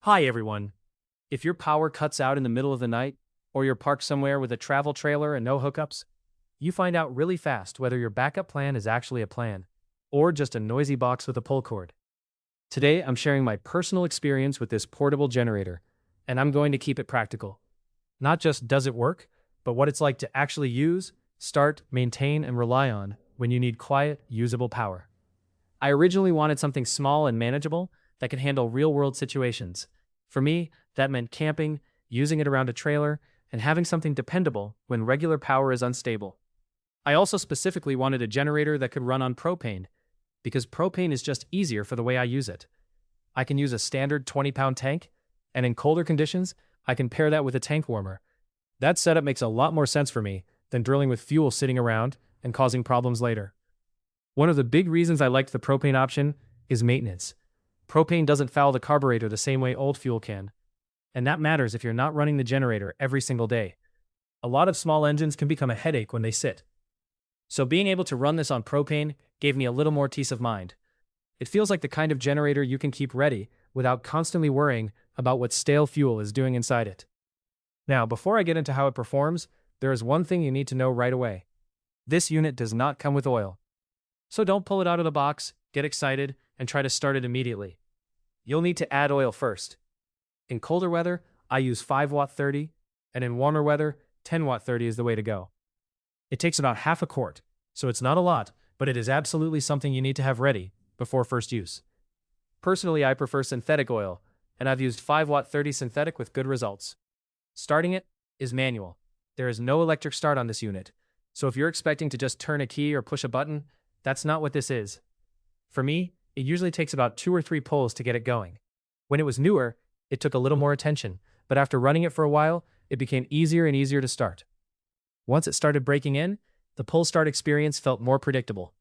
Hi everyone. If your power cuts out in the middle of the night, or you're parked somewhere with a travel trailer and no hookups, you find out really fast whether your backup plan is actually a plan, or just a noisy box with a pull cord. Today, I'm sharing my personal experience with this portable generator, and I'm going to keep it practical. Not just does it work, but what it's like to actually use, start, maintain, and rely on when you need quiet, usable power. I originally wanted something small and manageable that could handle real-world situations. For me, that meant camping, using it around a trailer, and having something dependable when regular power is unstable. I also specifically wanted a generator that could run on propane, because propane is just easier for the way I use it. I can use a standard 20-pound tank, and in colder conditions, I can pair that with a tank warmer. That setup makes a lot more sense for me than drilling with fuel sitting around and causing problems later. One of the big reasons I liked the propane option is maintenance. Propane doesn't foul the carburetor the same way old fuel can, and that matters if you're not running the generator every single day. A lot of small engines can become a headache when they sit. So being able to run this on propane gave me a little more peace of mind. It feels like the kind of generator you can keep ready without constantly worrying about what stale fuel is doing inside it. Now, before I get into how it performs, there is one thing you need to know right away. This unit does not come with oil. So don't pull it out of the box, get excited, and try to start it immediately. You'll need to add oil first. In colder weather, I use 5-watt 30, and in warmer weather, 10-watt 30 is the way to go. It takes about half a quart, so it's not a lot, but it is absolutely something you need to have ready before first use. Personally, I prefer synthetic oil, and I've used 5-watt 30 synthetic with good results. Starting it is manual. There is no electric start on this unit, so if you're expecting to just turn a key or push a button, that's not what this is. For me, it usually takes about 2 or 3 pulls to get it going. When it was newer, it took a little more attention, but after running it for a while, it became easier and easier to start. Once it started breaking in, the pull start experience felt more predictable.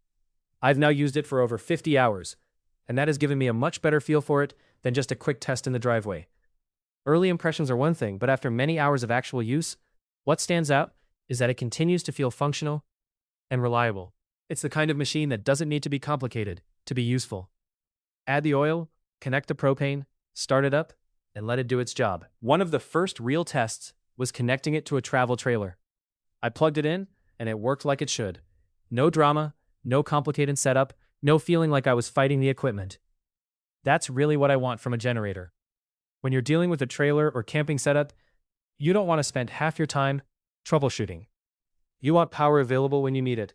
I've now used it for over 50 hours, and that has given me a much better feel for it than just a quick test in the driveway. Early impressions are one thing, but after many hours of actual use, what stands out is that it continues to feel functional and reliable. It's the kind of machine that doesn't need to be complicated to be useful. Add the oil, connect the propane, start it up, and let it do its job. One of the first real tests was connecting it to a travel trailer. I plugged it in, and it worked like it should. No drama, no complicated setup, no feeling like I was fighting the equipment. That's really what I want from a generator. When you're dealing with a trailer or camping setup, you don't want to spend half your time troubleshooting. You want power available when you need it,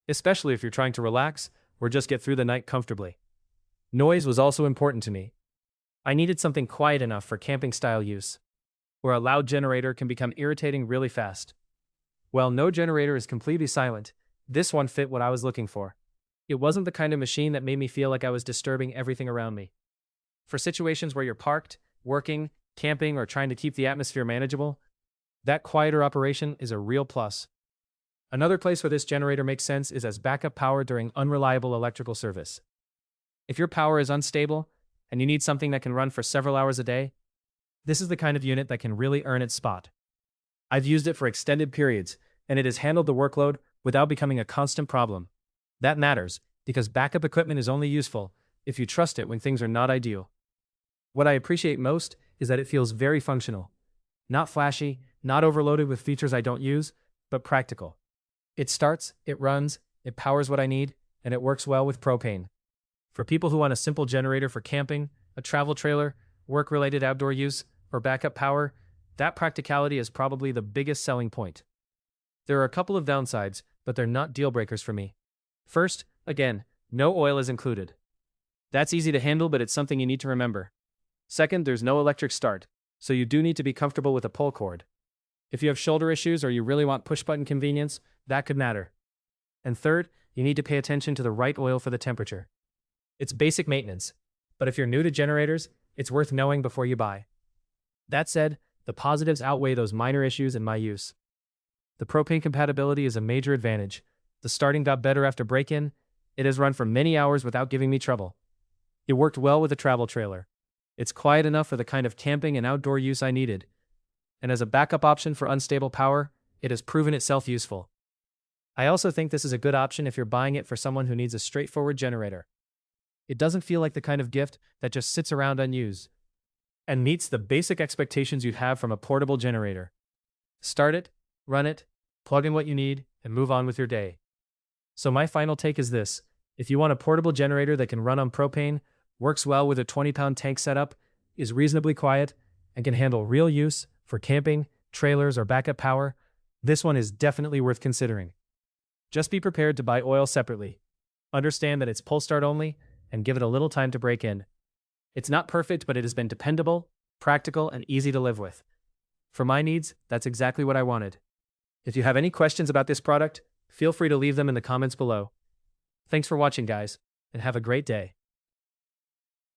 especially if you're trying to relax or just get through the night comfortably. Noise was also important to me. I needed something quiet enough for camping-style use, where a loud generator can become irritating really fast. While no generator is completely silent, this one fit what I was looking for. It wasn't the kind of machine that made me feel like I was disturbing everything around me. For situations where you're parked, working, camping, or trying to keep the atmosphere manageable, that quieter operation is a real plus. Another place where this generator makes sense is as backup power during unreliable electrical service. If your power is unstable, and you need something that can run for several hours a day, this is the kind of unit that can really earn its spot. I've used it for extended periods, and it has handled the workload without becoming a constant problem. That matters, because backup equipment is only useful if you trust it when things are not ideal. What I appreciate most is that it feels very functional. Not flashy, not overloaded with features I don't use, but practical. It starts, it runs, it powers what I need, and it works well with propane. For people who want a simple generator for camping, a travel trailer, work-related outdoor use, or backup power, that practicality is probably the biggest selling point. There are a couple of downsides, but they're not deal breakers for me. First, again, no oil is included. That's easy to handle, but it's something you need to remember. Second, there's no electric start, so you do need to be comfortable with a pull cord. If you have shoulder issues or you really want push-button convenience, that could matter. And third, you need to pay attention to the right oil for the temperature. It's basic maintenance, but if you're new to generators, it's worth knowing before you buy. That said, the positives outweigh those minor issues in my use. The propane compatibility is a major advantage. The starting got better after break-in. It has run for many hours without giving me trouble. It worked well with a travel trailer. It's quiet enough for the kind of camping and outdoor use I needed. And as a backup option for unstable power, it has proven itself useful. I also think this is a good option if you're buying it for someone who needs a straightforward generator. It doesn't feel like the kind of gift that just sits around unused. and meets the basic expectations you'd have from a portable generator. Start it, run it, plug in what you need, and move on with your day. So my final take is this: if you want a portable generator that can run on propane, works well with a 20-pound tank setup, is reasonably quiet, and can handle real use for camping, trailers, or backup power, this one is definitely worth considering. Just be prepared to buy oil separately. Understand that it's pull start only, and give it a little time to break in. It's not perfect, but it has been dependable, practical, and easy to live with. For my needs, that's exactly what I wanted. If you have any questions about this product, feel free to leave them in the comments below. Thanks for watching, guys, and have a great day.